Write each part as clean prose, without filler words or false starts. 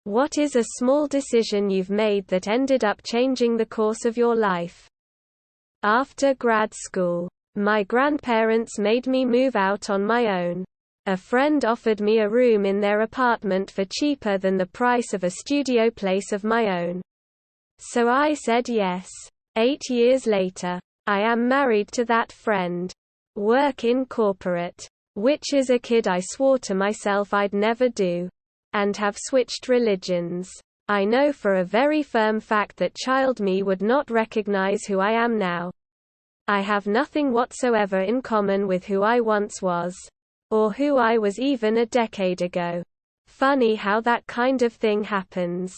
What is a small decision you've made that ended up changing the course of your life? After grad school, my grandparents made me move out on my own. A friend offered me a room in their apartment for cheaper than the price of a studio place of my own. So I said yes. 8 years later, I am married to that friend. Work in corporate. Which as a kid I swore to myself I'd never do. And have switched religions. I know for a very firm fact that child me would not recognize who I am now. I have nothing whatsoever in common with who I once was. Or who I was even a decade ago. Funny how that kind of thing happens.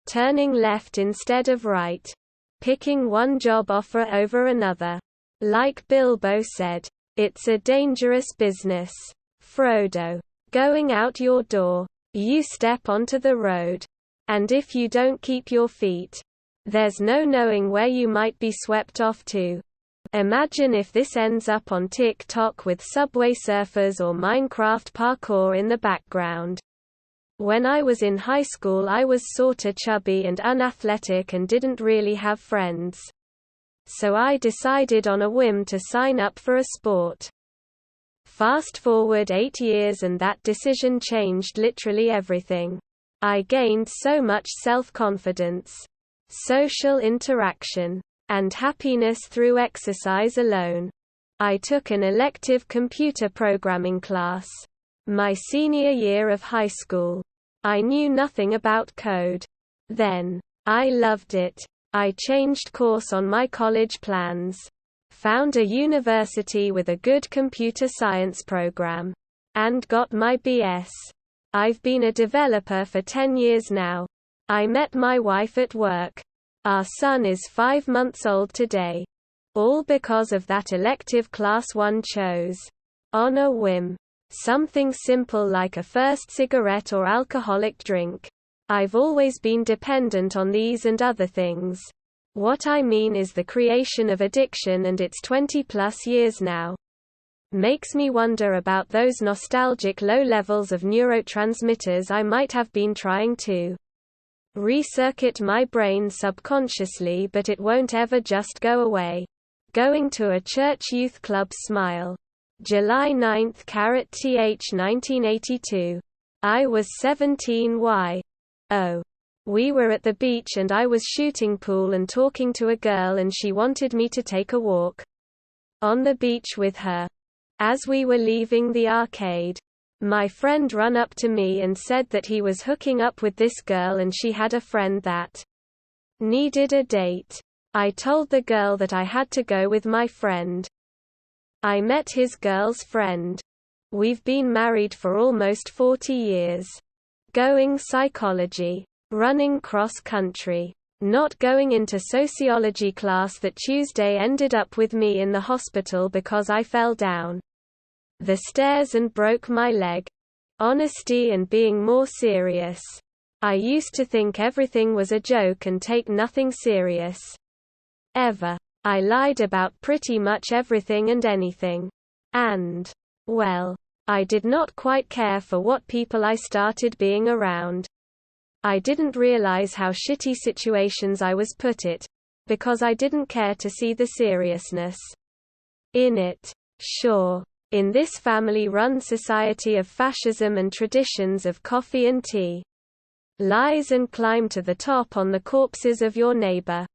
Turning left instead of right. Picking one job offer over another. Like Bilbo said, it's a dangerous business. Frodo. Going out your door, you step onto the road. And if you don't keep your feet, there's no knowing where you might be swept off to. Imagine if this ends up on TikTok with Subway Surfers or Minecraft parkour in the background. When I was in high school I was sorta chubby and unathletic and didn't really have friends. So I decided on a whim to sign up for a sport. Fast forward 8 years and that decision changed literally everything. I gained so much self-confidence, social interaction, and happiness through exercise alone. I took an elective computer programming class. My senior year of high school. I knew nothing about code. Then. I loved it. I changed course on my college plans. Found a university with a good computer science program. And got my BS. I've been a developer for 10 years now. I met my wife at work. Our son is 5 months old today. All because of that elective class one chose. On a whim. Something simple like a first cigarette or alcoholic drink. I've always been dependent on these and other things. What I mean is the creation of addiction, and it's 20+ years now. Makes me wonder about those nostalgic low levels of neurotransmitters I might have been trying to recircuit my brain subconsciously, but it won't ever just go away. Going to a church youth club. Smile. July 9, th 1982. I was 17 y. We were at the beach and I was shooting pool and talking to a girl, and she wanted me to take a walk on the beach with her. As we were leaving the arcade, my friend ran up to me and said that he was hooking up with this girl and she had a friend that needed a date. I told the girl that I had to go with my friend. I met his girl's friend. We've been married for almost 40 years. Going psychology. Running cross country. Not going into sociology class. That Tuesday ended up with me in the hospital because I fell down the stairs and broke my leg. Honesty and being more serious. I used to think everything was a joke and take nothing serious. Ever. I lied about pretty much everything and anything. And, well, I did not quite care for what people I started being around. I didn't realize how shitty situations I was put it, because I didn't care to see the seriousness in it. Sure. In this family-run society of fascism and traditions of coffee and tea. Lies and climb to the top on the corpses of your neighbor.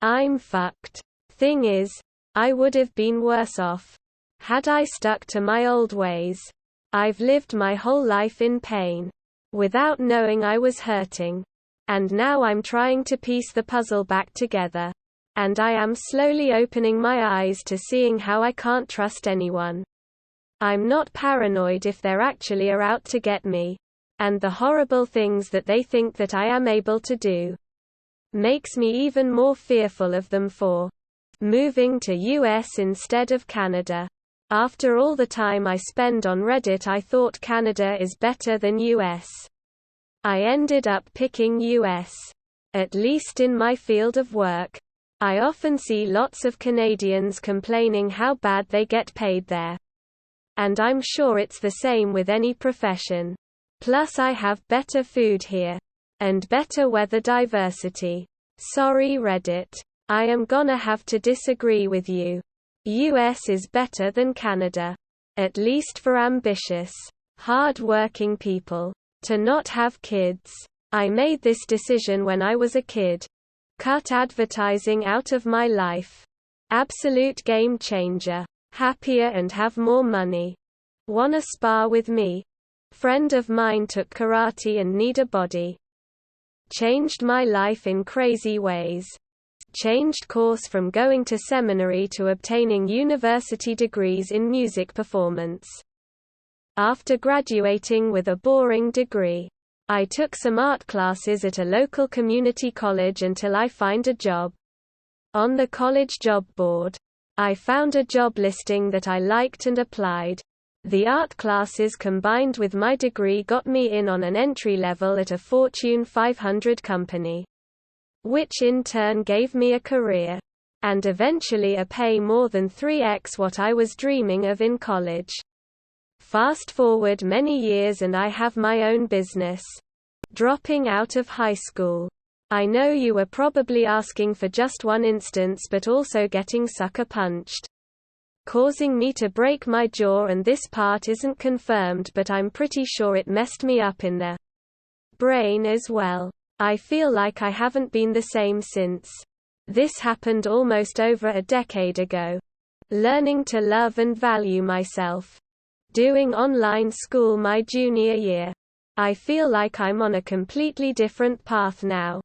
I'm fucked. Thing is, I would have been worse off had I stuck to my old ways. I've lived my whole life in pain, without knowing I was hurting. And now I'm trying to piece the puzzle back together. And I am slowly opening my eyes to seeing how I can't trust anyone. I'm not paranoid if they're actually out to get me. And the horrible things that they think that I am able to do makes me even more fearful of them for moving to US instead of Canada. After all the time I spend on Reddit, I thought Canada is better than US. I ended up picking US. At least in my field of work. I often see lots of Canadians complaining how bad they get paid there. And I'm sure it's the same with any profession. Plus I have better food here. and better weather diversity. Sorry Reddit. I am gonna have to disagree with you. US is better than Canada. At least for ambitious, hard-working people. To not have kids. I made this decision when I was a kid. Cut advertising out of my life. Absolute game changer. Happier and have more money. Wanna spar with me? Friend of mine took karate and need a body. Changed my life in crazy ways. Changed course from going to seminary to obtaining university degrees in music performance. After graduating with a boring degree, I took some art classes at a local community college until I find a job. On the college job board, I found a job listing that I liked and applied. The art classes combined with my degree got me in on an entry level at a Fortune 500 company, which in turn gave me a career, and eventually a pay more than 3x what I was dreaming of in college. Fast forward many years and I have my own business. Dropping out of high school. I know you were probably asking for just one instance, but also getting sucker punched, causing me to break my jaw, and this part isn't confirmed but I'm pretty sure it messed me up in the brain as well. I feel like I haven't been the same since. This happened almost over a decade ago. Learning to love and value myself. Doing online school my junior year. I feel like I'm on a completely different path now.